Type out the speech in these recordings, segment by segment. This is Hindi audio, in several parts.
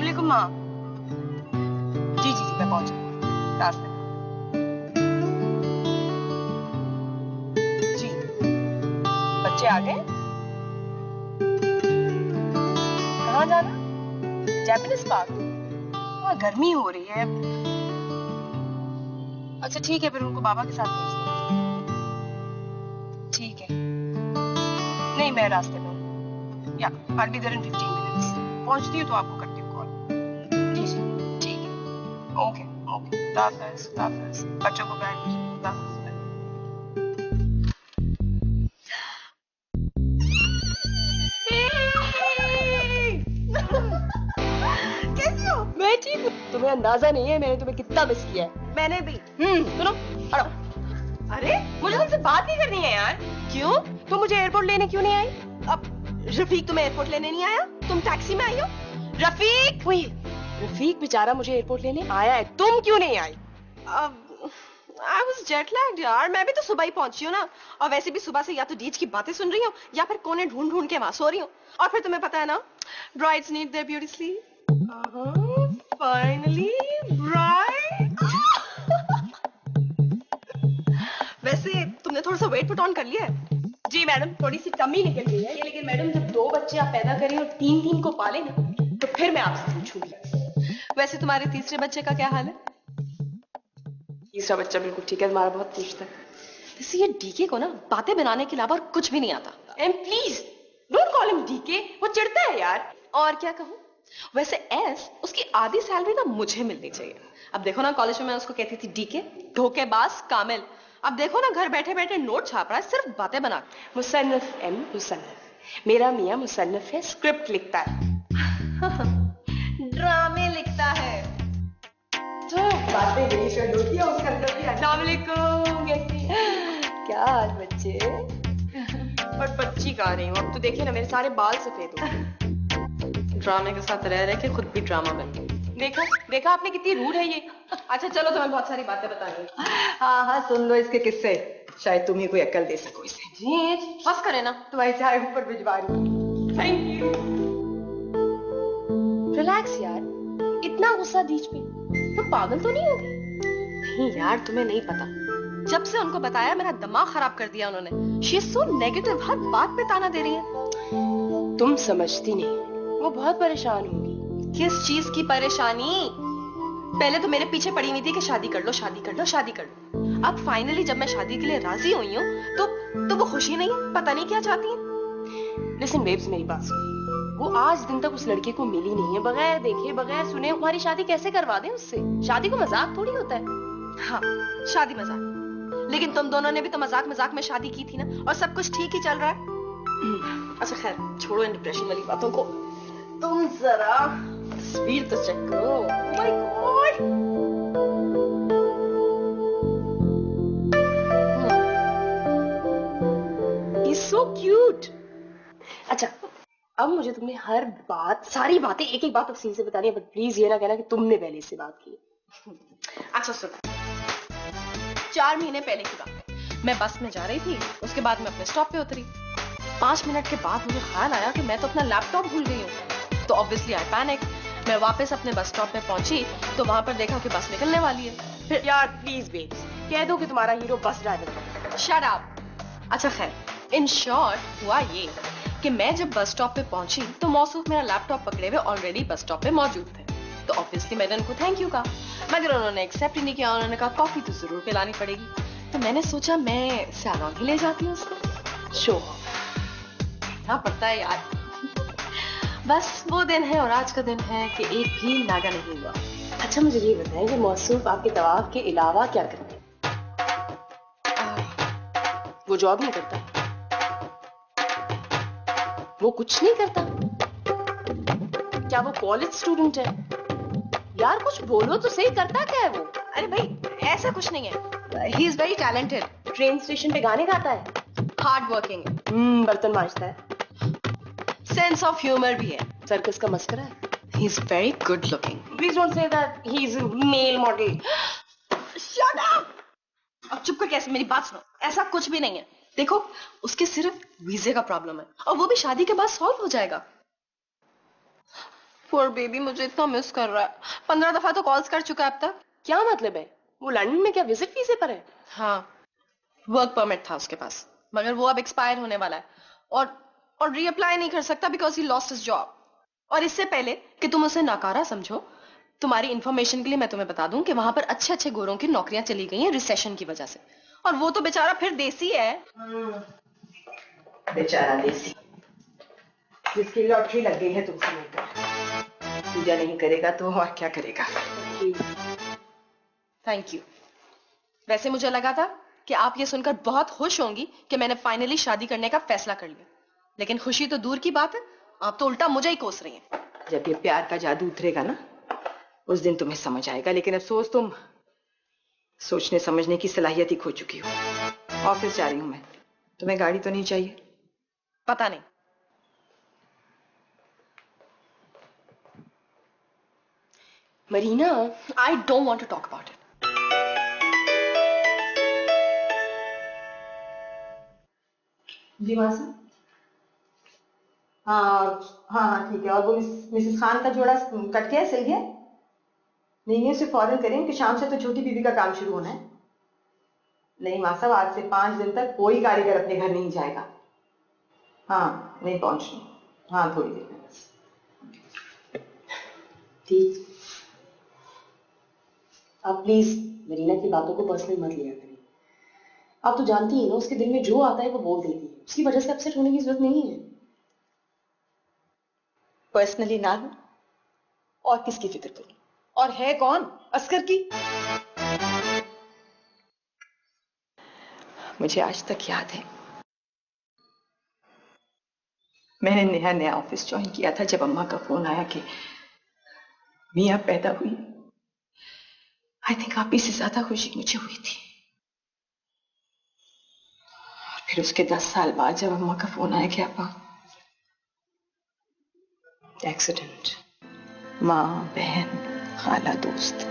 वालेकुम माँ। जी जी जी मैं पहुंच गई रास्ते में। जी बच्चे आ गए? कहाँ जाना? Japanese park? हाँ गर्मी हो रही है। अच्छा ठीक है फिर उनको बाबा के साथ भेज दो। ठीक है नहीं मैं रास्ते में हूँ। या I'll be there in 15 minutes। पहुंचती हूँ तो आपको करती हूँ कॉल। जी जी ठीक है। ओके ओके खुदाफिज खुदाफिज। बच्चों को बैठ दीजिए। खुदाफिज। कैसी हो? मैं ठीक हूँ। तुम्हें अंदाजा नहीं है मैंने तुम्हें कितना मिस किया है। मैंने भी। सुनो हटो। अरे मुझे तुमसे बात नहीं करनी है यार। क्यों? तुम मुझे एयरपोर्ट लेने क्यों नहीं आई? अब रफीक तुम्हें एयरपोर्ट लेने नहीं आया? तुम टैक्सी में आई हो? रफीक वही रफीक बेचारा मुझे एयरपोर्ट लेने आया है, तुम क्यों नहीं आई? I was jet lagged यार, मैं भी तो सुबह ही पहुंची हूँ ना। और वैसे भी सुबह से या तो डीज की बातें सुन रही हूँ या फिर कोने ढूंढ ढूंढ के वहां सो रही हूँ। और फिर तुम्हें पता है ना, brides need their beauty sleep। Finally, bride। वैसे तुमने थोड़ा सा वेट पुट ऑन कर लिया है? जी मैडम थोड़ी सी कमी निकल गई है, लेकिन मैडम जब 2 बच्चे आप पैदा करें और 3 को पाले ना तो फिर मैं आपसे पूछूंगी। वैसे तुम्हारे तीसरे बच्चे का क्या हाल है? तीसरा बच्चा बिल्कुल ठीक है, तुम्हारा बहुत पूछता है। वैसे ये डीके को ना बातें बनाने के अलावा और कुछ भी नहीं आता। And please don't call him DK, वो चिढ़ता है यार। और क्या कहूँ, वैसे एस उसकी आधी सैलरी ना मुझे मिलनी चाहिए। अब देखो ना कॉलेज में मैं उसको कहती थी डीके धोखेबाज कामिल। अब देखो ना घर बैठे बैठे नोट छाप रहा है सिर्फ बातें बना। मुसन्नफ एम मुसन्नफ, मेरा मियाँ मुसन्नफ है, स्क्रिप्ट लिखता है। ड्रामे लिखता है। तो बातें नहीं शुरू होती है उसके अंदर भी। अस्सलाम वालेकुम, कैसी क्या हाल बच्चे? पर बच्ची कहाँ रही हूँ अब तो देखिए ना मेरे सारे बाल सफेद हो गए। ड्रामे के साथ रह रहे के खुद भी ड्रामा बन गई। देखा देखा आपने कितनी रूड है ये। अच्छा चलो तुम्हें बहुत सारी बातें बतानी। हाँ हाँ सुन लो इसके किस्से, शायद तुम ही कोई अक्ल दे सको इसे। जी बस करे ना, तुम्हारी चाय ऊपर भिजवा रही हूँ। Thank you. रिलैक्स यार, इतना गुस्सा बीच में, तुम पागल तो नहीं हो गई? नहीं यार तुम्हें नहीं पता, जब से उनको बताया मेरा दिमाग खराब कर दिया उन्होंने। शी इज सो नेगेटिव, हर बात पे ताना दे रही है। तुम समझती नहीं, वो बहुत परेशान होगी। किस चीज की परेशानी? पहले तो मेरे पीछे पड़ी हुई थी कि शादी कर लो शादी कर लो शादी कर लो। अब फाइनली जब मैं शादी के लिए राजी हुई हूँ तो वो खुशी नहीं है, पता नहीं क्या चाहती है। लिसन बेब्स मेरी बात सुनो, वो आज दिन तक उस लड़के को मिली नहीं है, बगैर देखे बगैर सुने हमारी शादी कैसे करवा दें उससे? शादी को मजाक थोड़ी होता है। हाँ शादी मजाक, लेकिन तुम दोनों ने भी तो मजाक मजाक में शादी की थी ना, और सब कुछ ठीक ही चल रहा है। अच्छा खैर छोड़ो इन डिप्रेशन वाली बातों को, तुम जरा तस्वीर तो चेक करो। Oh my God! He's so cute. अच्छा अब मुझे तुमने हर बात सारी बातें एक एक बात तफसील से बतानी है, बट प्लीज ये ना कहना कि तुमने पहले इससे बात की। अच्छा सुनो, 4 महीने पहले की बात, मैं बस में जा रही थी, उसके बाद मैं अपने स्टॉप पे उतरी। 5 मिनट के बाद मुझे ख्याल आया कि मैं तो अपना लैपटॉप भूल गई हूँ। तो ऑब्वियसली आई पैनिक। मैं वापस अपने बस स्टॉप पे पहुंची तो वहां पर देखा कि बस निकलने वाली है। फिर यार प्लीज बेब्स कह दो कि तुम्हारा हीरो बस ड्राइवर है। Shut up. अच्छा खैर इन शॉर्ट हुआ ये कि मैं जब बस स्टॉप पे पहुंची तो मौसूफ मेरा लैपटॉप पकड़े हुए ऑलरेडी बस स्टॉप पे मौजूद थे। तो ऑब्वियसली मैंने उनको थैंक यू कहा, मगर उन्होंने एक्सेप्ट ही नहीं किया। उन्होंने कहा कॉफी तो जरूर पिलानी पड़ेगी। तो मैंने सोचा मैं सैलून ही ले जाती हूँ उसको। शो देखना पड़ता है यार। बस वो दिन है और आज का दिन है कि एक भी नागा नहीं हुआ। अच्छा मुझे ये बताएं कि मौसूफ आपके तवाफ के अलावा क्या करते हैं? वो जॉब नहीं करता? वो कुछ नहीं करता? क्या वो कॉलेज स्टूडेंट है? यार कुछ बोलो तो सही, करता क्या है वो? अरे भाई ऐसा कुछ नहीं है, he is very talented. Train station पे गाने गाता है, हार्ड वर्किंग है, बर्तन मांजता है, सेंस ऑफ ह्यूमर भी है, सर्कस का मस्करा है। He is very good looking. Please don't say that he is male model. Shut up. अब चुप कर, कैसे मेरी बात सुनो, ऐसा कुछ भी नहीं है। देखो उसके सिर्फ वीजे का प्रॉब्लम है और वो भी शादी के बाद सॉल्व हो जाएगा। पुअर बेबी मुझे इतना मिस कर रहा है। 15 दफा तो कॉल्स कर चुका है अब तक। क्या मतलब है? वो लंदन में क्या विजिट वीजे पर है? हाँ, वर्क परमिट था उसके पास, मगर वो अब एक्सपायर होने वाला है और रीअप्लाई नहीं कर सकता because he lost his job. और इससे पहले कि तुम उसे नाकारा समझो, तुम्हारी इंफॉर्मेशन के लिए मैं तुम्हें बता दूं कि वहां पर अच्छे अच्छे गोरों की नौकरियां चली गई हैं रिसेशन की वजह से। और वो तो बेचारा फिर देसी है। बेचारा देसी, जिसकी लॉटरी लग गई है तुमसे मिलकर। पूजा नहीं करेगा तो और क्या करेगा? Thank you. वैसे मुझे लगा था कि आप ये सुनकर बहुत खुश होंगी कि मैंने फाइनली शादी करने का फैसला कर लिया, लेकिन खुशी तो दूर की बात है, आप तो उल्टा मुझे ही कोस रही हैं। जब ये प्यार का जादू उतरेगा ना, उस दिन तुम्हें समझ आएगा। लेकिन अफसोस, तुम सोचने समझने की सलाहियत ही खो चुकी हो। ऑफिस जा रही हूं मैं। तुम्हें गाड़ी तो नहीं चाहिए? पता नहीं। Marina, I don't want to talk about it. जी वहां से। हाँ हाँ ठीक है। और वो मिसेस खान का जोड़ा कट गया, सिल गया? नहीं है, उसे फौरन करें कि शाम से तो छोटी बीबी का काम शुरू होना है। नहीं माँ साहब, आज से 5 दिन तक कोई कारीगर अपने घर नहीं जाएगा। हाँ नहीं पहुंचनी। हाँ थोड़ी देर में बस। ठीक। आप प्लीज मरीना की बातों को पर्सनल मत लिया करिए। आप तो जानती हैं ना, उसके दिल में जो आता है वो बोल देती है। उसकी वजह से अपसेट होने की जरूरत नहीं है। पर्सनली ना लूं और किसकी फिक्र करूं? और है कौन? अस्कर की। मुझे आज तक याद है, मैंने नया नया ऑफिस ज्वाइन किया था जब अम्मा का फोन आया कि मियां पैदा हुई। आई थिंक आप ही से ज्यादा खुशी मुझे हुई थी। फिर उसके 10 साल बाद जब अम्मा का फोन आया कि आपा एक्सीडेंट, माँ बहन खाला दोस्त,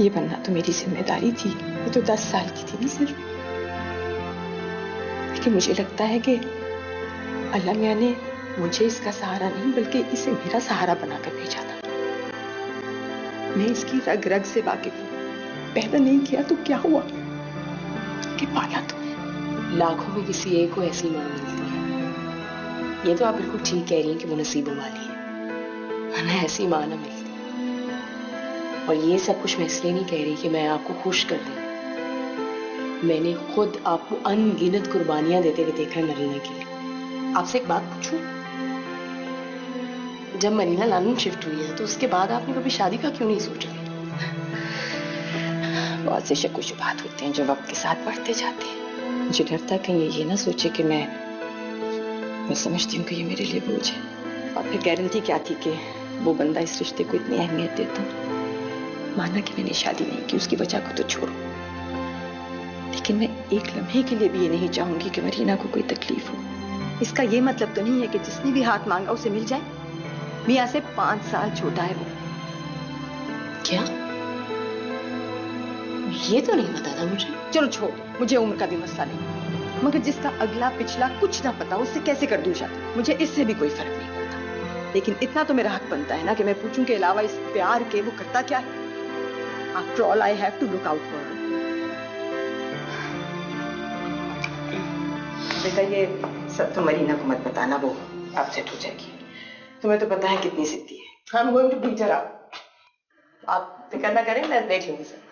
ये बनना तो मेरी जिम्मेदारी थी। ये तो 10 साल की थी ना सिर्फ। लेकिन मुझे लगता है कि अल्लाह मियां ने मुझे इसका सहारा नहीं बल्कि इसे मेरा सहारा बनाकर भेजा था। मैं इसकी रग रग से वाकिफ हूं। पैदा नहीं किया तो क्या हुआ कि पाला तो। लाखों में किसी एक को ऐसी मां मिलती है। ये तो आप बिल्कुल ठीक कह रही हैं कि वो नसीबों वाली है, वरना ऐसी मां ना मिलती। और ये सब कुछ मैं इसलिए नहीं कह रही कि मैं आपको खुश कर दूं। मैंने खुद आपको अनगिनत कुर्बानियां देते हुए देखा है मरीना के लिए। आपसे एक बात पूछूं? जब मरीना लंदन शिफ्ट हुई है तो उसके बाद आपने कभी शादी का क्यों नहीं सोचा? बहुत से शक शुबात होते हैं जो वक्त के साथ बढ़ते जाते हैं। मुझे डर था कहीं ये ना सोचे कि मैं समझती हूँ कि ये मेरे लिए बोझ है। और फिर गारंटी क्या थी कि वो बंदा इस रिश्ते को इतनी अहमियत देता। माना कि मैंने शादी नहीं की, उसकी वजह को तो छोड़ो, लेकिन मैं एक लम्हे के लिए भी ये नहीं चाहूंगी कि मरीना को कोई तकलीफ हो। इसका ये मतलब तो नहीं है कि जिसने भी हाथ मांगा उसे मिल जाए। मियां से 5 साल छोटा है वो। क्या? ये तो नहीं पता था मुझे। चलो छोड़, मुझे उम्र का भी मसला नहीं, मगर जिसका अगला पिछला कुछ ना पता उससे कैसे कर दूं शादी? मुझे इससे भी कोई फर्क नहीं पड़ता, लेकिन इतना तो मेरा हक बनता है ना कि मैं पूछूं के अलावा इस प्यार के वो करता क्या है। After all I have to look out for her. बेटा ये सब तो मरीना को मत बताना, वो अपसेट हो जाएगी। तुम्हें तो पता है कितनी जिद्दी है। I'm going to beat her up. आप फिक्र ना करें, मैं देख लूंगी सर।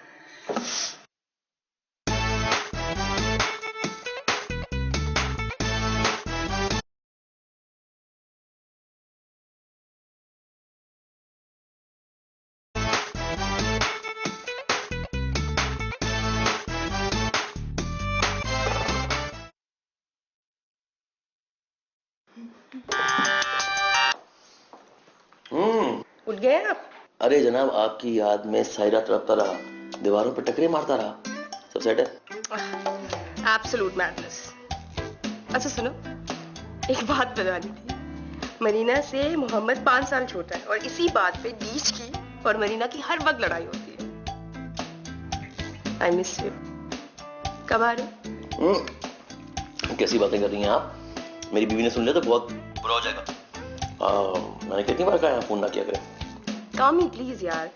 उठ गए आप? अरे जनाब, आपकी याद में सारी रात तड़पता रहा, दीवारों पर टकरे मारता रहा। सब सेट है? Absolute madness. अच्छा सुनो, एक बात बतानी थी। मरीना से मोहम्मद 5 साल छोटा है और इसी बात पे बीच की और मरीना की हर वक्त लड़ाई होती है। I miss you. कब आ रहे? कैसी बातें कर रही हैं आप? मेरी बीवी ने सुन लिया तो बहुत बुरा हो जाएगा। मैंने कितनी बार कहा यहाँ फोन ना किया करें। कामी प्लीज यार।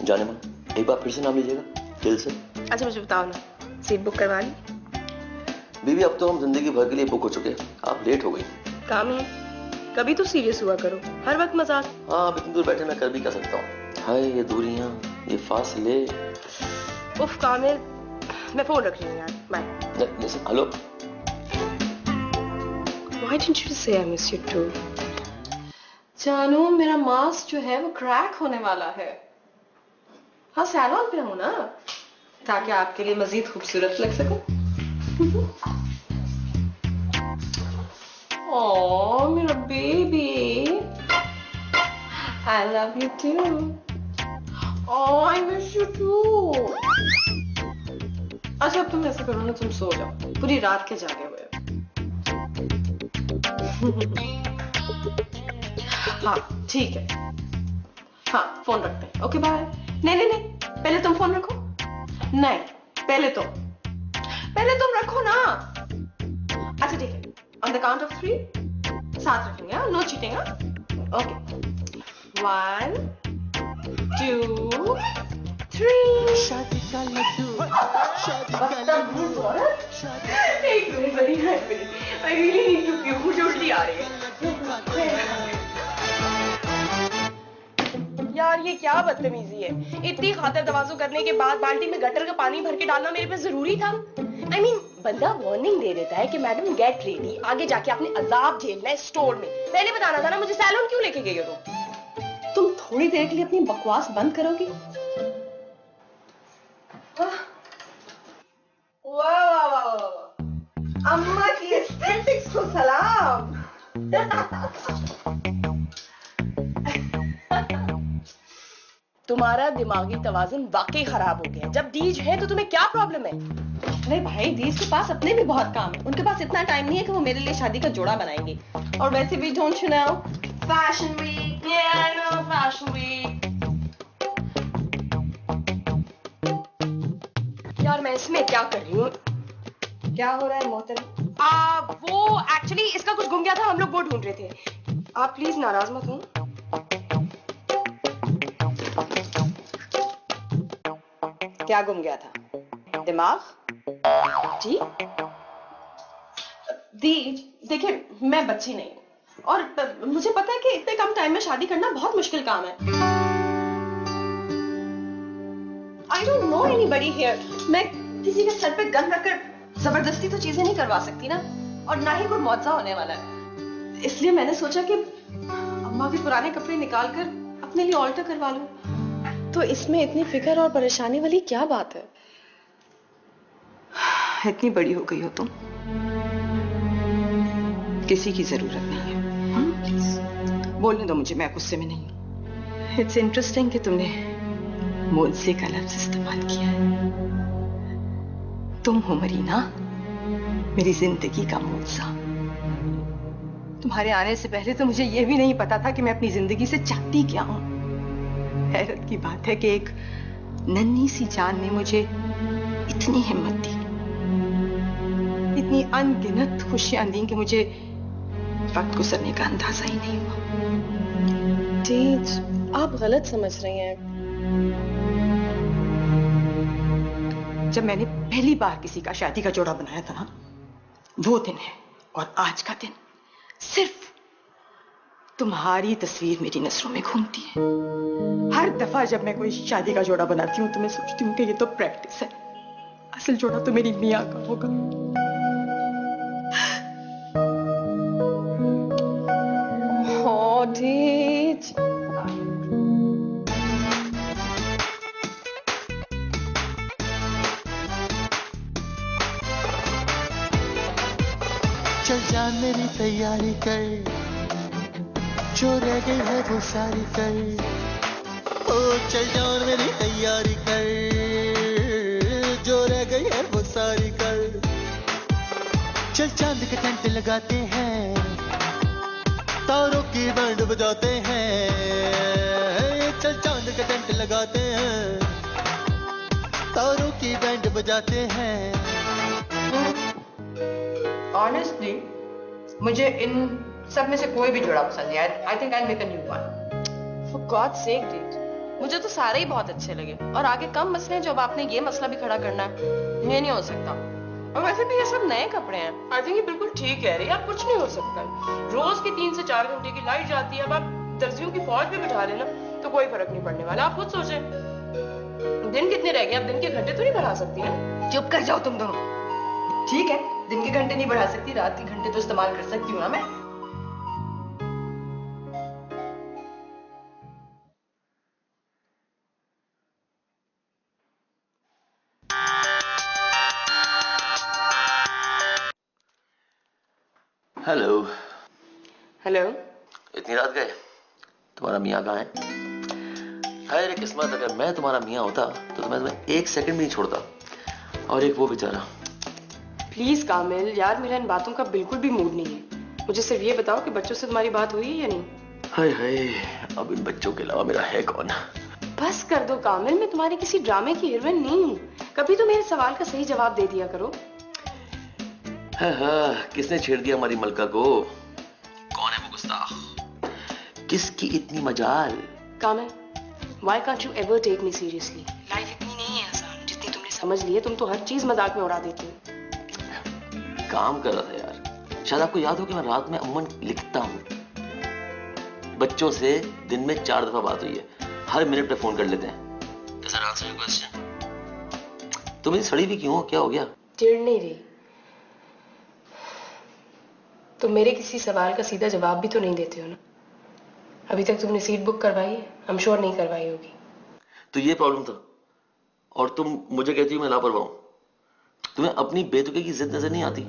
जाने मन, एक बार फिर से नाम लीजिएगा दिल से। अच्छा मुझे बताओ ना, सीट बुक करवा ली? बीवी अब तो हम जिंदगी भर के लिए बुक हो चुके हैं, आप लेट हो गई। कामी कभी तो सीरियस हुआ करो, हर वक्त मजाक। हाँ अब इतनी दूर बैठे मैं कर भी क्या सकता हूँ। हाय ये दूरियां, ये फासले। उफ कामिल, मैं फोन रख रही हूँ यार, bye. Hello. Why didn't you say I miss you too? जानू मेरा मास्क जो है वो क्रैक होने वाला है। हाँ सैलून पे हूँ ना, ताकि आपके लिए मजीद खूबसूरत लग सकूं। ओह मेरा baby, I love you too. Oh I miss you too. अच्छा अब तुम ऐसा करो ना, तुम सो जाओ, पूरी रात के जागे हुए हो। हाँ ठीक है, हाँ फोन रखते हैं, ओके बाय। नहीं नहीं नहीं, पहले तुम फोन रखो। नहीं पहले तुम रखो ना। अच्छा ठीक है, ऑन द काउंट ऑफ 3 साथ रखेंगे, नो चीटिंग। ओके 1 2 3। शादी का लड्डू, शादी का एक मिनट बड़ी है, I really need to puke, मुझे उल्टी आ रही है। यार ये क्या बदतमीजी है, इतनी खातिर तवाज़ु करने के बाद बाल्टी में गटर का पानी भर के डालना मेरे पे जरूरी था? I mean, बंदा वार्निंग दे देता है कि मैडम गेट रेडी, आगे जाके आपने अजाब झेलना है स्टोर में। पहले बताना था ना, मुझे सैलून क्यों लेके गई हो तुम थोड़ी देर के लिए अपनी बकवास बंद करोगी? वाह वाह वाह वाह, अम्मा की एस्थेटिक्स को सलाम। तुम्हारा दिमागी तवाज़ुन वाकई खराब हो गया। जब दीज है तो तुम्हें क्या प्रॉब्लम है? अरे भाई दीज के पास अपने भी बहुत काम है, उनके पास इतना टाइम नहीं है कि वो मेरे लिए शादी का जोड़ा बनाएंगे। और वैसे भी don't you know, fashion week, yeah I know fashion week. यार मैं इसमें क्या कर रही हूँ? क्या हो रहा है मोहतरम? वो एक्चुअली इसका कुछ गुम गया था, हम लोग वो ढूंढ रहे थे। आप प्लीज नाराज मत हो। क्या गुम गया था? दिमाग? जी दीज देखिए, मैं बच्ची नहीं हूँ और मुझे पता है कि इतने कम टाइम में शादी करना बहुत मुश्किल काम है। I don't know anybody here. मैं किसी के सर पे गन रखकर जबरदस्ती तो चीजें नहीं करवा सकती ना, और ना ही कोई मुआवजा होने वाला है। इसलिए मैंने सोचा कि अम्मा के पुराने कपड़े निकालकर अपने लिए ऑल्टर करवा लूं। तो इसमें इतनी फिक्र और परेशानी वाली क्या बात है? इतनी बड़ी हो गई हो तुम, किसी की जरूरत नहीं है। प्लीज बोलने दो मुझे, मैं गुस्से में नहीं हूं। इट्स इंटरेस्टिंग कि तुमने मुझसे का लफ्ज इस्तेमाल किया है। तुम हो मरीना, मेरी जिंदगी का मुआवजा। तुम्हारे आने से पहले तो मुझे यह भी नहीं पता था कि मैं अपनी जिंदगी से चाहती क्या हूं। हैरत की बात है कि एक नन्ही सी जान ने मुझे इतनी हिम्मत दी, इतनी अनगिनत खुशियां दी कि मुझे वक्त गुजरने का अंदाजा ही नहीं हुआ। जीज, आप गलत समझ रही हैं। जब मैंने पहली बार किसी का शादी का जोड़ा बनाया था ना, वो दिन है, और आज का दिन सिर्फ तुम्हारी तस्वीर मेरी नजरों में घूमती है। हर दफा जब मैं कोई शादी का जोड़ा बनाती हूँ तो मैं सोचती हूँ कि ये तो प्रैक्टिस है, असल जोड़ा तो मेरी मियाँ का होगा। Oh, जीज। चल जा मेरी तैयारी कर, जो रह गई है वो सारी कर। ओ चल जा मेरी तैयारी कर, जो रह गई है वो सारी कर। चल चांद के टेंट लगाते हैं, तारों की बैंड बजाते हैं। चल चांद के टेंट लगाते हैं, तारों की बैंड बजाते हैं। ऑनेस्टली मुझे इन सब में से कोई भी जोड़ा पसंद नहीं आया। I think I make a new one. For God's sake, dude. मुझे तो सारे ही बहुत अच्छे लगे और आगे कम मसले हैं जब आपने ये मसला भी खड़ा करना है। ये नहीं हो सकता। और वैसे भी ये सब नए कपड़े हैं। आई थिंक ये बिल्कुल ठीक है। यार कुछ नहीं हो सकता। रोज की 3 से 4 घंटे की लाइट जाती है। अब आप दर्जियों की फौज भी बिठा लेना तो कोई फर्क नहीं पड़ने वाला। आप खुद सोचें, दिन कितने रह गए? अब दिन के घंटे तो नहीं बढ़ा सकती ना। चुप कर जाओ तुम दोनों। ठीक है, दिन के घंटे नहीं बढ़ा सकती, रात के घंटे तो इस्तेमाल कर सकती हूँ ना मैं। हेलो। हेलो। इतनी रात गए? तुम्हारा मियाँ कहाँ है? हाय रे किस्मत, अगर मैं तुम्हारा मियाँ होता तो मैं तुम्हें 1 सेकंड भी नहीं छोड़ता। और एक वो बेचारा। प्लीज कामिल, यार मेरा इन बातों का बिल्कुल भी मूड नहीं है। मुझे सिर्फ ये बताओ कि बच्चों से तुम्हारी बात हुई है या नहीं? हाय हाय, अब इन बच्चों के अलावा मेरा है कौन? बस कर दो कामिल, मैं तुम्हारी किसी ड्रामे की हीरोइन नहीं हूँ। कभी तो मेरे सवाल का सही जवाब दे दिया करो। हाँ, किसने छेड़ दिया हमारी मलका को? कौन है वो गुस्ताख? किसकी इतनी मजाल? कामिल, why can't you ever take me seriously? Life इतनी नहीं है आसान जितनी तुमने समझ ली है। तुम तो हर चीज मजाक में उड़ा देती हो। काम कर रहा था यार। शायद आपको याद हो कि मैं रात में अमूमन लिखता हूँ। बच्चों से दिन में 4 दफा बात हुई है। हर मिनट पे फोन कर लेते हैं। तुम इतनी सड़ी भी क्यों हो? क्या हो गया? चिढ़ नहीं रही। तुम मेरे किसी सवाल का सीधा जवाब भी तो नहीं देते हो ना। अभी तक तुमने सीट बुक करवाई है? I'm sure नहीं करवाई होगी। तो ये प्रॉब्लम था और तुम मुझे कहती हो मैं लापरवाह हूं। तुम्हें अपनी बेतुके की जिद नजर नहीं आती?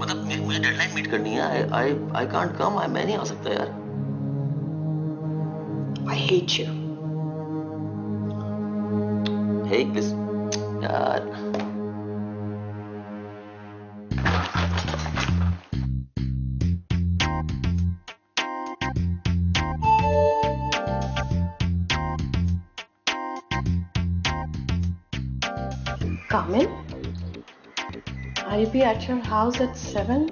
मतलब मुझे डेडलाइन मीट करनी है। I can't come. मैं नहीं आ सकता यार। I hate you. हे किस यार। Kamil, I'll be at your house at 7.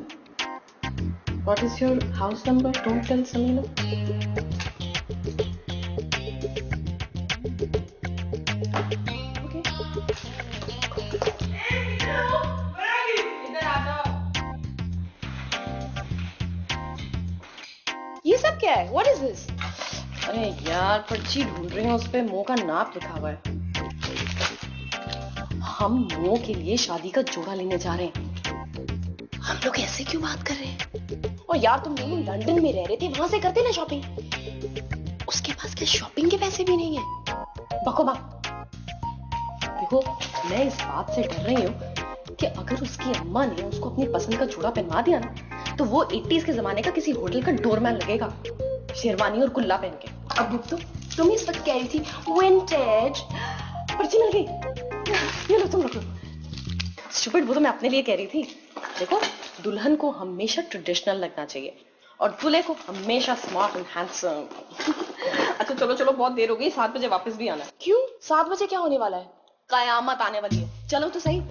What is your house number? Don't tell Samina. Okay. ये सब क्या है? What is this? अरे यार, पर्ची ढूंढ रही हूँ, उस पे मो का नाप लिखा हुआ है। हम मो के लिए शादी का जोड़ा लेने जा रहे हैं। हम लोग ऐसे क्यों बात कर रहे हैं? और यार तुम दोनों लंदन में रह रहे थे, वहां से करते ना शॉपिंग। उसके पास क्या शॉपिंग के पैसे भी नहीं है? बको बक। देखो, मैं इस बात से डर रही हूँ कि अगर उसकी अम्मा ने उसको अपनी पसंद का जोड़ा पहनवा दिया ना, तो वो 80s के जमाने का किसी होटल का डोरमैन लगेगा, शेरवानी और कुल्ला पहन के। अब तुम इस वक्त कह रही थी विंटेज। पर्ची मिल गई। ये लो, तुम रखो। स्टूपिड, वो तो मैं अपने लिए कह रही थी। देखो, दुल्हन को हमेशा ट्रेडिशनल लगना चाहिए और दूल्हे को हमेशा स्मार्ट एंड हैंडसम। अच्छा चलो चलो, बहुत देर हो गई। 7 बजे वापस भी आना। क्यों? 7 बजे क्या होने वाला है? कयामत आने वाली है। चलो तो सही।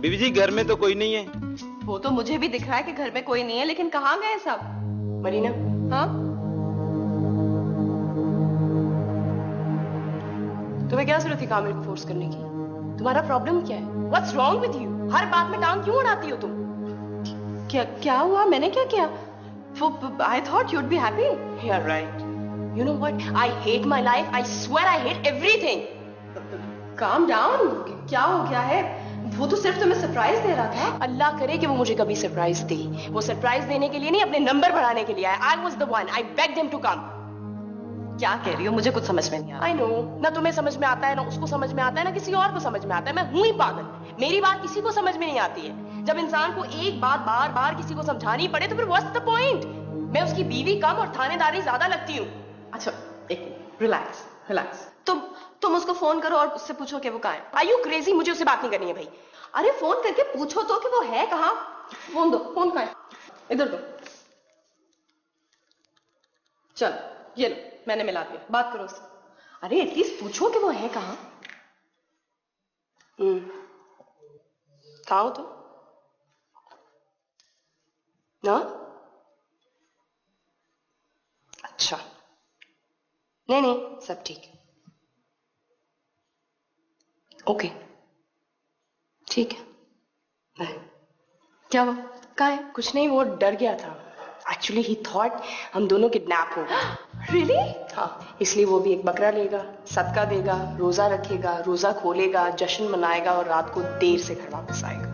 बीबी जी, घर में तो कोई नहीं है। वो तो मुझे भी दिख रहा है कि घर में कोई नहीं है, लेकिन कहाँ गए सब? मरीना, हाँ? तुम्हें क्या जरूरत थी कामिल को फोर्स करने की? तुम्हारा प्रॉब्लम क्या है? What's wrong with you? हर बात में टांग क्यों अड़ाती हो तुम? क्या हुआ? मैंने क्या किया? I thought you'd be happy. You're right. You know what? I hate my life. I swear I hate everything. Calm down. क्या हो गया है? वो तो सिर्फ तुम्हें सरप्राइज दे रहा था। अल्लाह करे कि वो मुझे कभी सरप्राइज दे। वो सरप्राइज देने के लिए नहीं, अपने नंबर बढ़ाने के लिए आया। I was the one. I begged him to come. क्या कह रही हो? मुझे कुछ समझ में नहीं आ रहा। I know. ना तुम्हें समझ में आता है, ना उसको समझ में आता है, ना किसी और को समझ में आता है। मैं हूं ही पागल। मेरी बात किसी को समझ में नहीं आती है। जब इंसान को एक बात बार बार किसी को समझानी पड़े तो फिर what's the point? मैं उसकी बीवी कम और थानेदारी ज्यादा लगती हूँ। अच्छा, एक मिनट, रिलैक्स रिलैक्स। तुम उसको फोन करो और उससे पूछो कि वो कहाँ है। Are you crazy? मुझे उससे बात नहीं करनी है भाई। अरे फोन करके पूछो तो कि वो है कहाँ। फोन दो, फोन कहाँ है? इधर दो। चल ये लो, मैंने मिला दिया, बात करो उससे। अरे एटलीस्ट पूछो कि वो है कहाँ। कहाँ हो तुम? ना? अच्छा, नहीं नहीं सब ठीक है। ओके ठीक है, बाय। क्या हुआ? कहाँ है? कुछ नहीं, वो डर गया था। एक्चुअली ही थॉट हम दोनों किडनैप हो गए। रियली? हाँ, इसलिए वो भी एक बकरा लेगा, सदका देगा, रोजा रखेगा, रोजा खोलेगा, जश्न मनाएगा और रात को देर से घर वापस आएगा।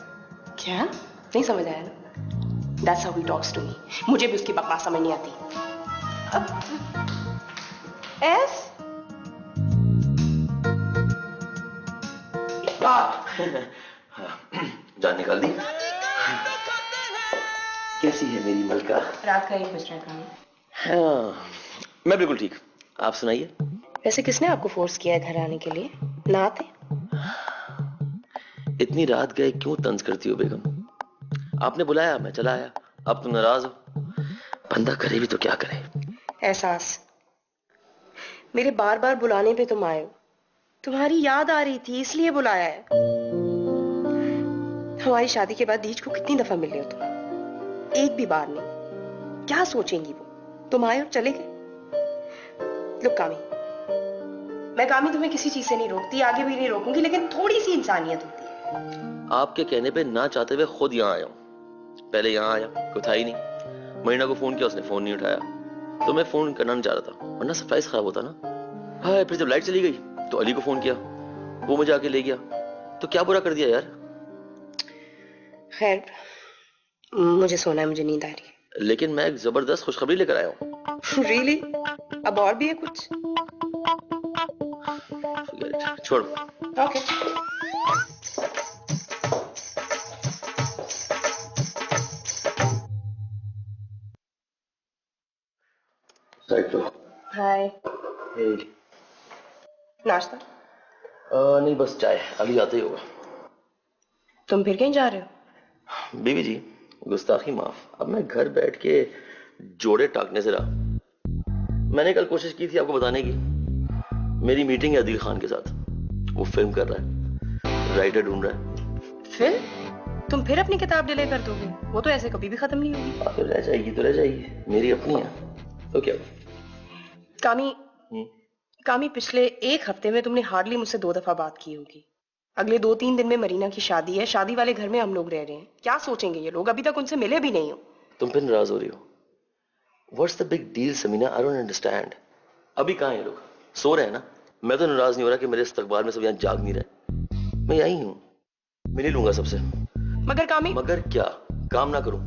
क्या? नहीं समझ आया ना? That's how he talks to me. मुझे भी उसकी बकवास समझ नहीं आती। एस? जान निकाल दी। कैसी है मेरी मलका? रात का 1 बज रहा है। हाँ, मैं बिल्कुल ठीक। आप सुनाइए। वैसे किसने आपको फोर्स किया है घर आने के लिए? ना आते? इतनी रात गए क्यों तंज करती हो बेगम? आपने बुलाया, मैं चला आया। अब तुम नाराज हो। बंदा करे भी तो क्या करे? एहसास। मेरे बार बार बुलाने पे तुम आए हो। तुम्हारी याद आ रही थी इसलिए बुलाया है। हमारी शादी के बाद दीज को कितनी दफा मिले हो तुम? एक भी बार नहीं। क्या सोचेंगी वो? तुम आए और चले गए। लुक कामी, मैं कामी तुम्हें किसी चीज से नहीं रोकती, आगे भी नहीं रोकूंगी, लेकिन थोड़ी सी इंसानियत होती है। आपके कहने पे ना चाहते हुए खुद यहाँ आया हूँ। पहले यहाँ आया, कोई था ही नहीं। महीना को फोन किया, उसने फोन नहीं उठाया। तो मैं फोन करना नहीं चाह रहा था, वरना सरप्राइज खराब होता ना। हाँ, फिर जब लाइट चली गई तो अली को फोन किया, वो मुझे आके ले गया। तो क्या बुरा कर दिया यार? खैर, मुझे सोना है, मुझे नींद आ रही है। लेकिन मैं एक जबरदस्त खुशखबरी लेकर आया हूँ। रियली? अब और भी है कुछ? छोड़ो। ओके। हाय। नाश्ता? नहीं, बस चाय, अभी आते ही होगा। तुम फिर कहीं जा रहे हो? बीवी जी, गुस्ताखी माफ। अब मैं घर बैठ के जोड़े टाकने से रहा। मैंने कल कोशिश की थी आपको बताने की। मेरी मीटिंग है अदील खान के साथ। वो फिल्म कर रहा है, राइटर ढूंढ रहा है। फिर तुम फिर अपनी किताब डिले कर दोगे? वो तो ऐसे कभी भी खत्म नहीं होगी। आखिर रह जाएगी तो रह जाएगी, मेरी अपनी है तो क्या। कामी, पिछले 1 हफ्ते में तुमने हार्डली मुझसे 2 दफा बात की होगी। अगले 2-3 दिन में मरीना की शादी है, शादी वाले घर में हम लोग रह रहे हैं। क्या सोचेंगे ये लोग? अभी तक उनसे मिले भी नहीं हो। तुम फिर नाराज हो रही हो? What's the big deal Samina? I don't understand. अभी कहाँ है लोग? सो रहे हैं ना? मैं तो नाराज नहीं हो रहा कि मेरे इस्तकबाल में सब यहाँ जाग नहीं रहे। मैं यही हूँ, मिल ही लूंगा सबसे। मगर कामी, मगर क्या? काम ना करूं?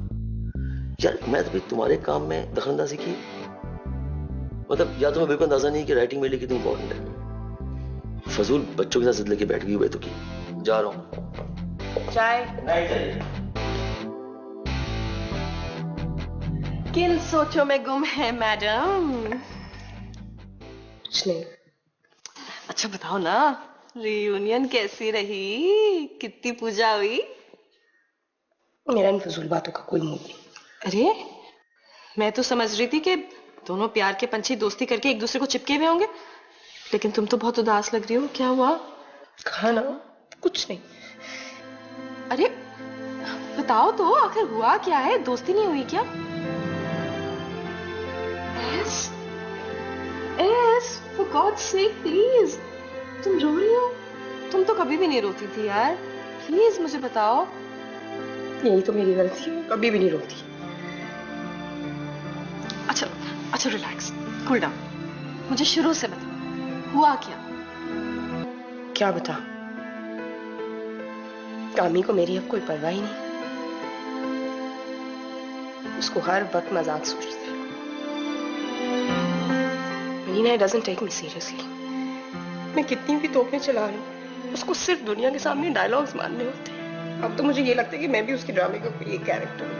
यार मैं तो भी तुम्हारे काम में दखलंदाजी की? मतलब या तुम्हें बिल्कुल अंदाजा नहीं कि राइटिंग मेरे लिए कितनी इंपॉर्टेंट है। फजूल बच्चों के साथ जिद लेके बैठ गई हुई तो की। जा रहा हूं। चाय नहीं चाहिए। किन सोचों में गुम है मैडम? कुछ नहीं। अच्छा बताओ ना, रियूनियन कैसी रही? कितनी पूजा हुई? मेरा इन फजूल बातों का कोई मूड नहीं। अरे मैं तो समझ रही थी कि दोनों प्यार के पंछी दोस्ती करके एक दूसरे को चिपके हुए होंगे, लेकिन तुम तो बहुत उदास लग रही हो। क्या हुआ? कहा ना, कुछ नहीं। अरे बताओ तो, आखिर हुआ क्या है? दोस्ती नहीं हुई क्या? For God's sake, please, तुम रो रही हो? तुम तो कभी भी नहीं रोती थी यार। प्लीज मुझे बताओ। यही तो मेरी गलती है, कभी भी नहीं रोती। अच्छा रिलैक्स, कूल डाउन। मुझे शुरू से बता, हुआ क्या? क्या बता? कामी को मेरी अब कोई परवाह ही नहीं। उसको हर वक्त मजाक सोचते हैं। Meena doesn't take me seriously. मैं कितनी भी तोपें चला रही हूँ, उसको सिर्फ दुनिया के सामने डायलॉग्स मारने होते हैं। अब तो मुझे ये लगता है कि मैं भी उसके ड्रामे का कोई एक कैरेक्टर हूँ।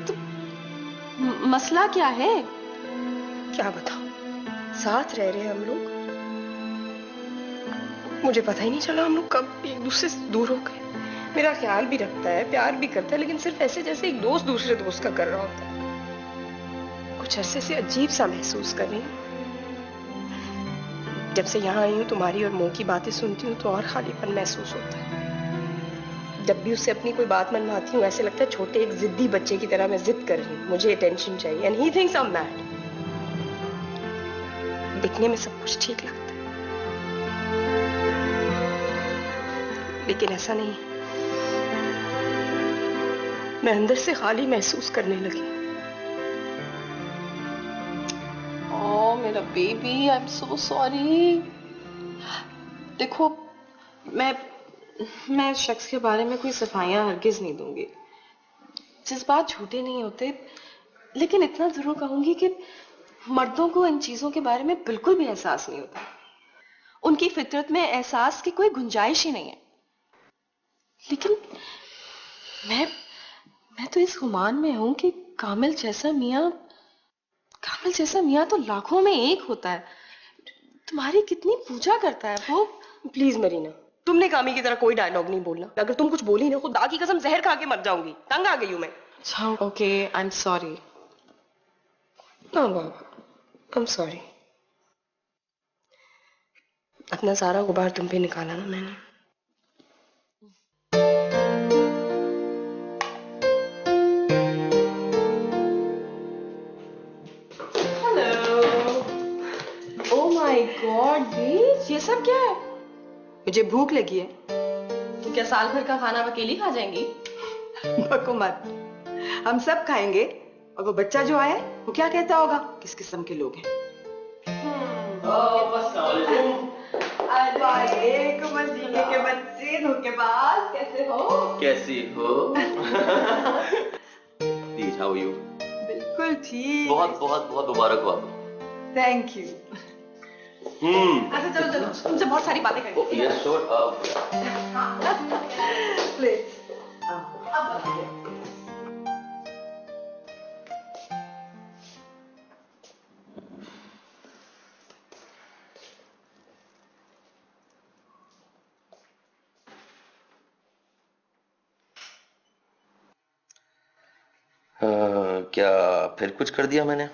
तो मसला क्या है? क्या बताऊं? साथ रह रहे हैं हम लोग, मुझे पता ही नहीं चला हम लोग कब एक दूसरे से दूर हो गए। मेरा ख्याल भी रखता है, प्यार भी करता है, लेकिन सिर्फ ऐसे जैसे एक दोस्त दूसरे दोस्त का कर रहा होता है। कुछ अरसे से अजीब सा महसूस कर रही हूँ। जब से यहाँ आई हूँ तुम्हारी और मोह की बातें सुनती हूँ तो और खालीपन महसूस होता है। जब भी उससे अपनी कोई बात मनवाती हूँ ऐसे लगता है छोटे एक जिद्दी बच्चे की तरह मैं जिद कर रही हूँ, मुझे अटेंशन चाहिए, and he thinks I am mad. दिखने में सब कुछ ठीक लगता है, लेकिन ऐसा नहीं है। मैं अंदर से खाली महसूस करने लगी। ओह मेरा baby, I am so sorry. देखो, मैं इस शख्स के बारे में कोई सफाइयां हरगिज नहीं दूंगी। जज्बात झूठे नहीं होते, लेकिन इतना जरूर कहूंगी कि मर्दों को इन चीजों के बारे में बिल्कुल भी एहसास नहीं होता। उनकी फितरत में एहसास की कोई गुंजाइश ही नहीं है। लेकिन मैं तो इस गुमान में हूं कि कामिल जैसा मियां तो लाखों में एक होता है। तुम्हारी कितनी पूजा करता है वो। प्लीज मरीना, तुमने कामी की तरह कोई डायलॉग नहीं बोलना। अगर तुम कुछ बोली ना, खुदा की कसम जहर खा के मर जाऊंगी। तंग आ गई हूं मैं। अच्छा ओके, आई एम सॉरी। हाँ बाबा, आई एम सॉरी। अपना सारा गुबार तुम पे निकाला ना मैंने। ओह माय गॉड बीच, ये सब क्या है? मुझे भूख लगी है। तो क्या साल भर का खाना अकेली खा जाएंगी? बको मत, हम सब खाएंगे। और वो बच्चा जो आया है वो क्या कहता होगा, किस किस्म के लोग हैं। वालेकुम अस्सलाम के बच्चे, धोखेबाज, कैसे हो? कैसी हो? Please, how are you? बिल्कुल ठीक। बहुत बहुत बहुत मुबारक हो आपको। Thank you. अच्छा चलो चलो, तुमसे बहुत सारी बातें करेंगे। Yes sure. प्लीज। क्या फिर कुछ कर दिया मैंने?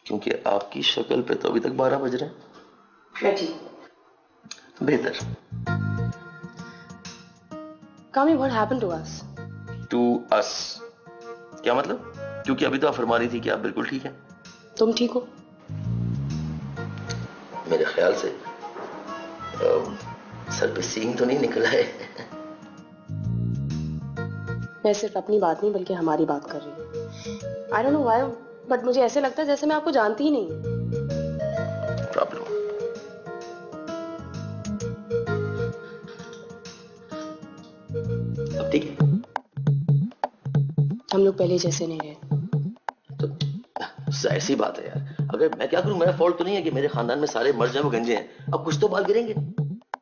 क्योंकि आपकी शक्ल पे तो अभी तक 12 बज रहे हैं। जी बेहतर। Kami, what happened to us? To us क्या मतलब? क्योंकि अभी तो आप फरमा रही थी कि आप बिल्कुल ठीक हैं। तुम ठीक हो? मेरे ख्याल से सर पे सींग तो नहीं निकला है। मैं सिर्फ अपनी बात नहीं बल्कि हमारी बात कर रही हूँ। I don't know why, but मुझे ऐसे लगता है जैसे मैं आपको जानती ही नहीं हूँ। प्रॉब्लम। अब ठीक है? हम लोग पहले जैसे नहीं रहे। तो जाहिर सी बात है यार, अगर मैं क्या करूं, मेरा फॉल्ट तो नहीं है कि मेरे खानदान में सारे मर्द जो हैं वो गंजे हैं। अब कुछ तो बाल गिरेंगे,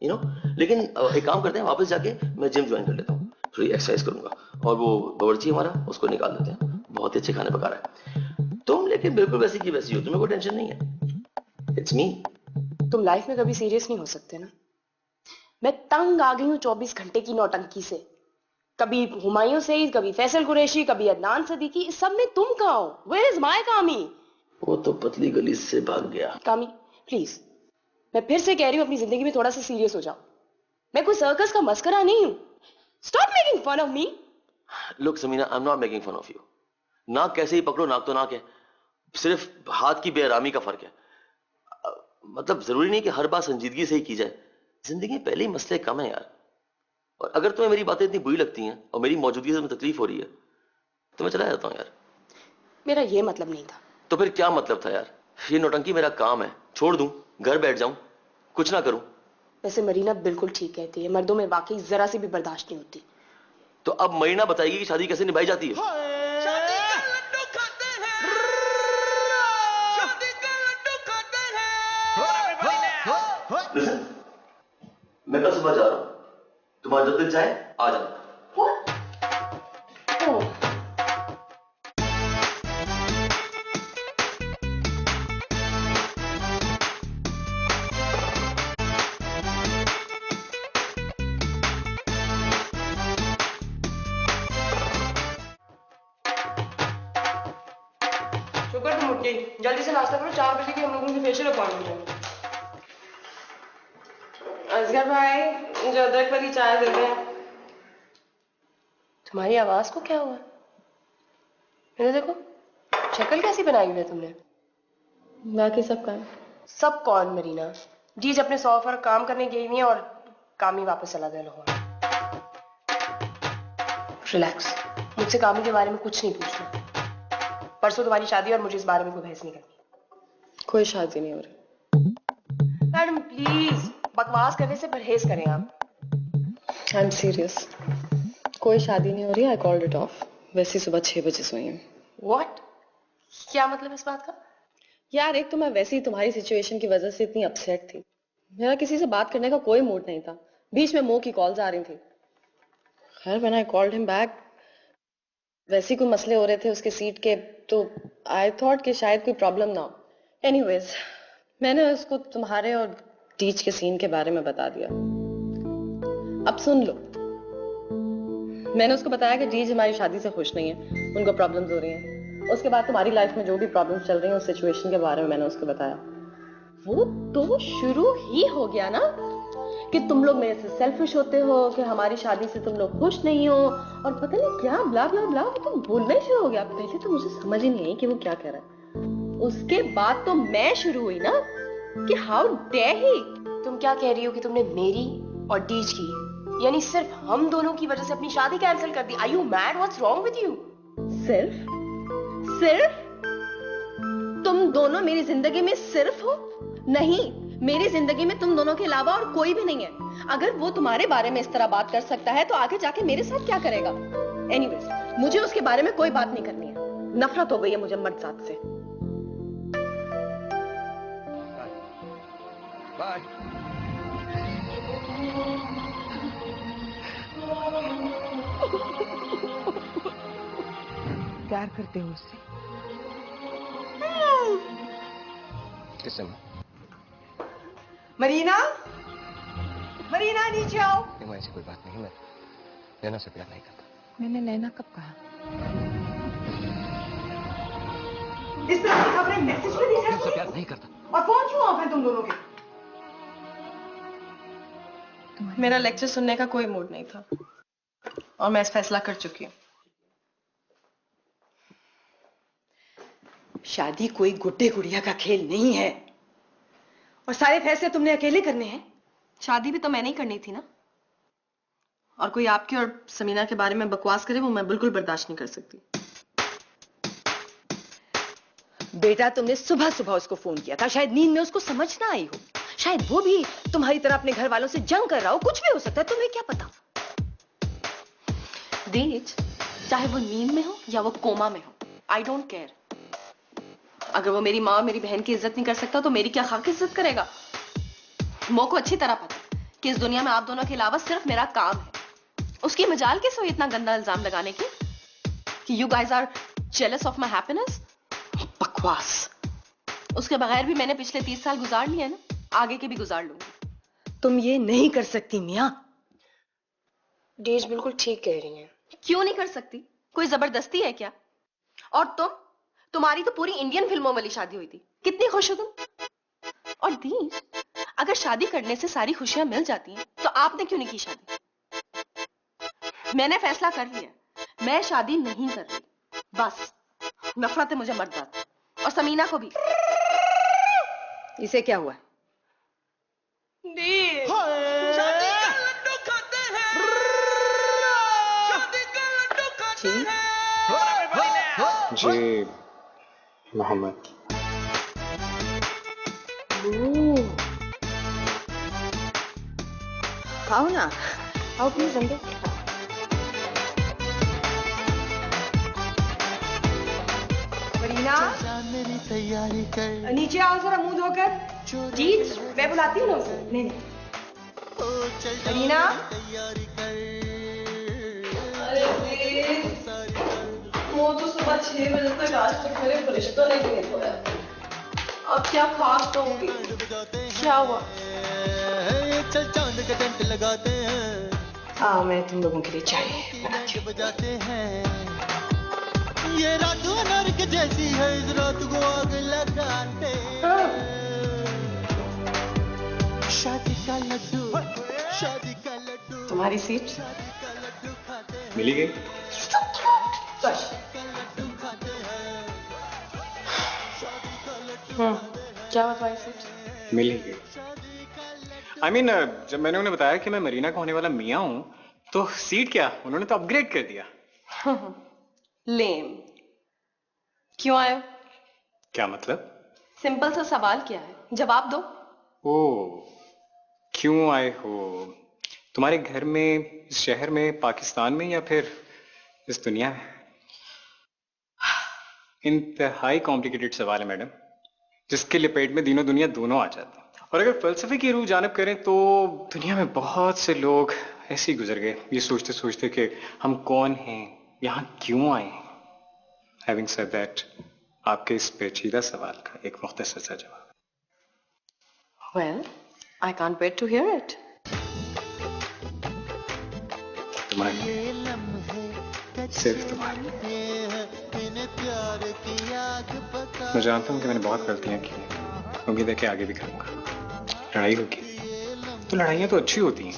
यू नो। लेकिन एक काम करते हैं, वापस जाके मैं जिम ज्वाइन कर लेता हूँ, थोड़ी एक्सरसाइज करूंगा, और वो बावर्ची हमारा उसको निकाल देते हैं, बहुत ही अच्छे खाने पका रहा है। तुम लेकिन बिल्कुल वैसी की वैसी हो, तुम्हें कोई टेंशन नहीं है। It's me. तुम लाइफ में कभी सीरियस नहीं हो सकते ना। मैं तंग आ गई हूँ 24 घंटे की नौटंकी से। कभी हुमायूं सईद, कभी फैसल कुरैशी, कभी अदनान सदीकी। इस सब में तुम कहाँ हो? वेयर इज माय कामी? वो तो पतली गली से भाग गया। कामी प्लीज, मैं फिर से कह रही हूँ अपनी जिंदगी में थोड़ा सा सीरियस हो जाओ। मैं कोई सर्कस का मस्करा नहीं हूँ। Stop making fun of me. Look Samina, I am not making fun of you. नाक कैसे ही पकड़ो, नाक तो नाक है, सिर्फ हाथ की बेआरामी का फर्क है। मतलब जरूरी नहीं कि हर बात संजीदगी से ही की जाए। जिंदगी में पहले ही मसले कम है यार। और अगर तुम्हें मेरी बातें इतनी बुरी लगती हैं और मेरी मौजूदगी से तुम्हें तकलीफ हो रही है तो मैं चला जाता हूँ यार। मेरा ये मतलब नहीं था। तो फिर क्या मतलब था यार? ये नौटंकी मेरा काम है, छोड़ दूं, घर बैठ जाऊं, कुछ ना करूं? वैसे मरीना बिल्कुल ठीक कहती है, मर्दों में वाकई जरा सी भी बर्दाश्त नहीं होती। तो अब मरीना बताएगी कि शादी कैसे निभाई जाती है। Listen, मैं कल सुबह जा रहा हूं, तुम्हारा जब तक चाहे आ जाओ। जल्दी से नाश्ता करो, 4 बजे की हम लोगों की फेशियल अपॉइंटमेंट है। असगर भाई, मुझे अदरक वाली चाय दे दें। तुम्हारी आवाज को क्या हुआ? मैंने देखो, शक्ल कैसी बनाई हुई है तुमने? बाकी सब काम। सब कौन मरीना? जीज अपने 100 फर्क काम करने गई हुई है और काम ही वापस चला गया लाहौर। रिलैक्स, मुझसे कामी के बारे में कुछ नहीं पूछना। परसों तुम्हारी शादी और मुझे इस बारे में कोई बहस नहीं करनी। कोई शादी नहीं हो रही। मैडम प्लीज, बकवास करने से परहेज करें आप। आई एम सीरियस, कोई शादी नहीं हो रही। I called it of. वैसे सुबह 6 बजे सोई हूँ। व्हाट? क्या मतलब इस बात का? यार, एक तो मैं वैसे ही तुम्हारी सिचुएशन की वजह से इतनी अपसेट थी। मेरा किसी से बात करने का कोई मूड नहीं था। बीच में मो की कॉल्स आ रही थी। खैर, when I called him back, वैसे ही कोई मसले हो रहे थे उसके सीट के, तो आई थॉट कि शायद कोई प्रॉब्लम ना हो। एनीवेज, मैंने उसको तुम्हारे और टीच के सीन के बारे में बता दिया। अब सुन लो, मैंने उसको बताया कि टीच हमारी शादी से खुश नहीं है, उनको प्रॉब्लम्स हो रही हैं। उसके बाद तुम्हारी लाइफ में जो भी प्रॉब्लम्स चल रही हैं उस सिचुएशन के बारे में मैंने उसको बताया। वो तो शुरू ही हो गया ना कि तुम लोग मेरे से सेल्फिश होते हो, कि हमारी शादी से तुम लोग खुश नहीं हो, और पता नहीं क्या ब्ला ब्ला ब्ला। वो तो बोलना ही शुरू हो गया। पहले तो मुझे समझ ही नहीं आई कि वो क्या कह रहा है। उसके बाद तो मैं शुरू हुई ना कि हाउ डेयर ही। तुम क्या कह रही हो कि तुमने मेरी और डीज की, यानी सिर्फ हम दोनों की वजह से अपनी शादी कैंसिल कर दी? Are you mad? What's wrong with you? सिर्फ तुम दोनों मेरी जिंदगी में सिर्फ हो? नहीं, मेरी जिंदगी में तुम दोनों के अलावा और कोई भी नहीं है। अगर वो तुम्हारे बारे में इस तरह बात कर सकता है तो आगे जाके मेरे साथ क्या करेगा? एनीवेज, मुझे उसके बारे में कोई बात नहीं करनी है। नफरत हो गई है मुझे मर्द जात से। बाय। प्यार करते हो उससे? किससे? मरीना, मरीना नीचे आओ। नहीं, ऐसी कोई बात नहीं। मैं नैना से प्यार नहीं करता। मैंने नैना कब कहा? इस तरह की खबरें मैसेज में नहीं मैं उससे प्यार नहीं करता। और फोन क्यों ऑफ है तुम दोनों के? मेरा लेक्चर सुनने का कोई मूड नहीं था और मैं इस फैसला कर चुकी हूँ। शादी कोई गुड्डे गुड़िया का खेल नहीं है और सारे फैसले तुमने अकेले करने हैं। शादी भी तो मैंने ही करनी थी ना। और कोई आपके और समीना के बारे में बकवास करे वो मैं बिल्कुल बर्दाश्त नहीं कर सकती। बेटा, तुमने सुबह सुबह उसको फोन किया था। शायद नींद में उसको समझ ना आई हो। शायद वो भी तुम्हारी तरह अपने घर वालों से जंग कर रहा हो। कुछ भी हो सकता है, तुम्हें क्या पता? दीज, चाहे वो नींद में हो या वो कोमा में हो, आई डोंट केयर। अगर वो मेरी माँ और मेरी बहन की इज्जत नहीं कर सकता तो मेरी क्या खाक इज्जत करेगा? मो को अच्छी तरह पता कि इस दुनिया में आप दोनों के अलावा सिर्फ मेरा काम है। उसकी मजाल किस हुई इतना गंदा इल्जाम लगाने की कि you guys are jealous of my happiness? बकवास। उसके बगैर भी मैंने पिछले 30 साल गुजार लिए ना, आगे के भी गुजार लूंगी। तुम ये नहीं कर सकती मियां। डीज बिल्कुल ठीक कह रही हैं। क्यों नहीं कर सकती? कोई जबरदस्ती है क्या? और तुम्हारी तो पूरी इंडियन फिल्मों वाली शादी हुई थी। कितनी खुश हो तुम? और दीज, अगर शादी करने से सारी खुशियां मिल जाती हैं तो आपने क्यों नहीं की शादी? मैंने फैसला कर लिया, मैं शादी नहीं कर रही। बस, नफरत है मुझे मर्द जात और समीना को भी। इसे क्या हुआ? जी मोहम्मद। आओ ना, आओ प्लीज अंदर। मरीना, मेरी तैयारी कर। नीचे आओ जरा मुंह धोकर। जीत, मैं बुलाती हूँ ना उसे। नहीं नहीं। मरीना, तैयारी कर। वो तो सुबह 6 बजे तक आज तक मेरे फरिश्ता नहीं खोया। अब क्या खास तो होगी? क्या हुआ? चल चांद का टेंट लगाते हैं। हाँ, मैं तुम लोगों के लिए चाय बनाती हूँ। बजाते हैं ये रात नर्क जैसी है, इस रात को आग लगाते शादी का लड्डू, शादी का लड्डू, तुम्हारी सीट शादी का लड्डू खाते हैं, मिली गई? लड्डू खाते हैं, शादी का लड्डू, क्या बात भाई सीट? मिल ही गई। I mean, जब मैंने उन्हें बताया कि मैं मरीना का होने वाला मियाँ हूँ, तो सीट क्या, उन्होंने तो अपग्रेड कर दिया। लेम। क्यों आए हो? क्या मतलब? सिंपल सा सवाल क्या है, जवाब दो। ओ, क्यों आए हो? तुम्हारे घर में, इस शहर में, पाकिस्तान में, या फिर इस दुनिया में? इंतहाई कॉम्प्लिकेटेड सवाल है मैडम, जिसके लपेट में दीनों दुनिया दोनों आ जाते हैं। और अगर फलसफे की रूह जानब करें तो दुनिया में बहुत से लोग ऐसे ही गुजर गए, ये सोचते सोचते कि हम कौन हैं, यहाँ क्यों आए हैं। Having said that, आपके इस पेचीदा सवाल का एक मुख्तसर सा जवाब। Well, I can't wait to hear it. तुम्हारे, ये लम्हे सिर्फ तुम्हारे। इन्हें प्यार की आग पका, मैं जानता हूँ कि मैंने बहुत गलतियां की हैं, उम्मीद है कि आगे भी करूंगा। लड़ाई होगी तो लड़ाइयाँ तो अच्छी होती हैं।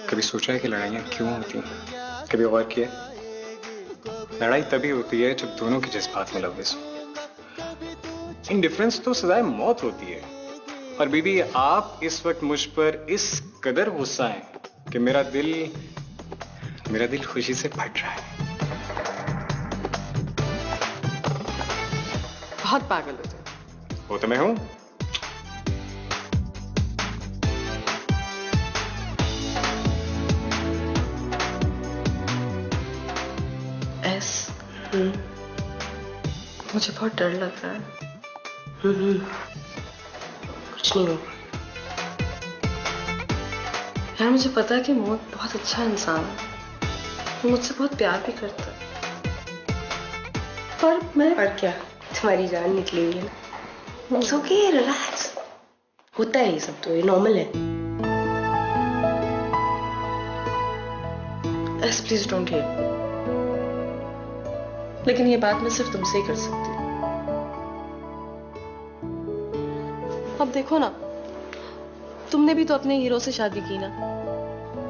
कभी सोचा है कि लड़ाइयाँ क्यों होती हैं? कभी गौर किया? लड़ाई तभी होती है जब दोनों के जज्बात में लविस हो। इंडिफरेंस तो सजाए मौत होती है। और बीबी, आप इस वक्त मुझ पर इस कदर गुस्सा हैं कि मेरा दिल खुशी से फट रहा है। बहुत पागल हो तुम। वो तो मैं हूं। मुझे बहुत डर लग रहा है। कुछ नहीं होगा यार, मुझे पता है कि मोहन बहुत अच्छा इंसान है, वो मुझसे बहुत प्यार भी करता है, पर क्या, तुम्हारी जान निकलेगी ना। It's okay, relax. होता है ये सब, तो ये नॉर्मल है। S please don't hear. लेकिन ये बात मैं सिर्फ तुमसे ही कर सकती हूँ। अब देखो ना, तुमने भी तो अपने हीरो से शादी की ना।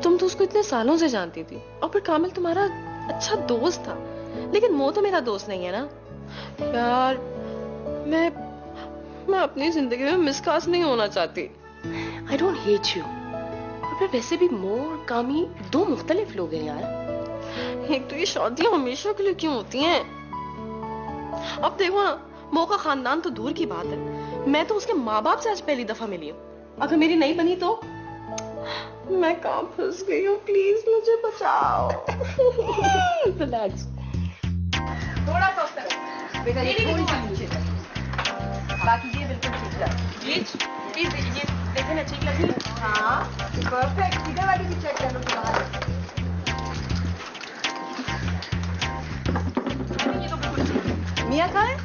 तुम तो उसको इतने सालों से जानती थी, और फिर कामिल तुम्हारा अच्छा दोस्त था, लेकिन वो तो मेरा दोस्त नहीं है ना यार। मैं अपनी जिंदगी में मिसकास्ट नहीं होना चाहती। आई डोंट हेट यू, और फिर वैसे भी मो और कामी दो मुख्तलिफ लोग हैं यार। एक तो ये शादियां हमेशा के लिए क्यों होती हैं? अब देखो ना, मो का खानदान तो दूर की बात है, मैं तो उसके माँ बाप से आज पहली दफा मिली हूँ। अगर मेरी नहीं बनी तो मैं कहाँ फंस गई हूँ, प्लीज मुझे बचाओ। रिलैक्स, थोड़ा सा उस तरफ बेटा, ये थोड़ी सी नीचे बाकी ये बिल्कुल ठीक है। प्लीज प्लीज ये देखिए ना, ठीक लगी? हाँ परफेक्ट, सीधा वाली भी चेक कर लो तुम्हारा। मियाँ कहाँ है?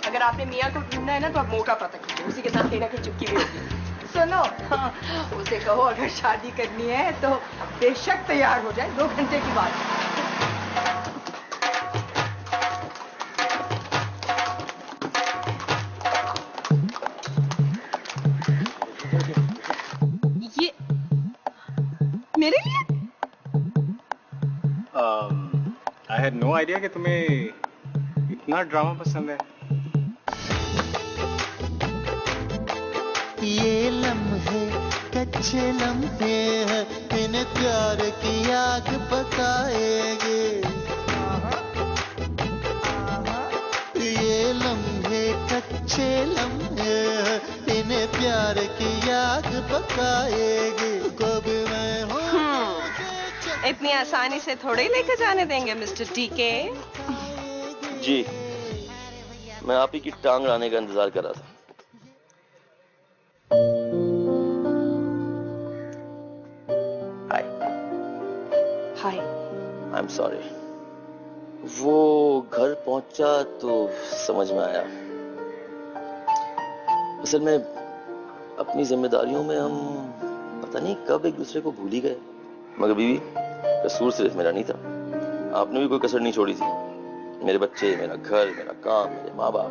अगर आपने मियाँ को ढूंढना है ना तो आप मौका पता कीजिए, उसी के साथ कहीं ना कहीं चिपकी हुई होगी। सुनो, हाँ, उसे कहो अगर शादी करनी है तो बेशक तैयार हो जाए, 2 घंटे की बात है। ये मेरे लिए? आई हैड नो आइडिया कि तुम्हें इतना ड्रामा पसंद है। ये लम्हे कच्चे लम्हे हैं, इन्हें प्यार की आग पकाएंगे। ये लम्हे कच्चे लम्हे हैं, इन्हें प्यार की आग पकाएंगे। कब मैं हूँ इतनी आसानी से थोड़े ही लेकर जाने देंगे मिस्टर टीके। जी, मैं आप ही की टांग लाने का इंतजार कर रहा था। हाय। I am sorry. वो घर पहुंचा तो समझ में आया, असल में अपनी जिम्मेदारियों में हम पता नहीं कब एक दूसरे को भूल ही गए। मगर बीवी, कसूर सिर्फ मेरा नहीं था, आपने भी कोई कसर नहीं छोड़ी थी। मेरे बच्चे, मेरा घर, मेरा काम, मेरे माँ बाप।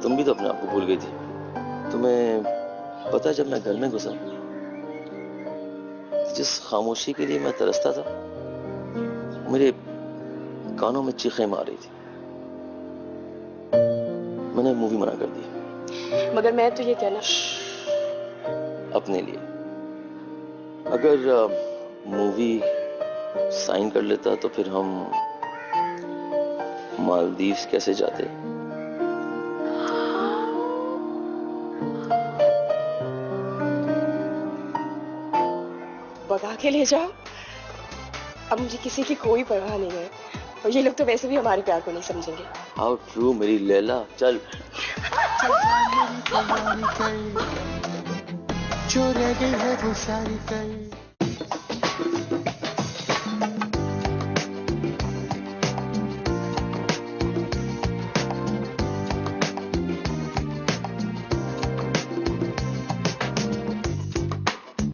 तुम भी तो अपने आप को भूल गई थी। तुम्हें पता है, जब मैं घर में घुसा, जिस खामोशी के लिए मैं तरसता था, मेरे कानों में चीखें मार रही थी। मैंने मूवी मना कर दी। मगर मैं तो ये कहना, अपने लिए। अगर मूवी साइन कर लेता तो फिर हम मालदीव्स कैसे जाते? भगा के ले जाओ। अब मुझे किसी की कोई परवाह नहीं है, और ये लोग तो वैसे भी हमारे प्यार को नहीं समझेंगे। हाउ ट्रू मेरी लैला। चल तैयारी कर, जो रह गई है वो सारी कर।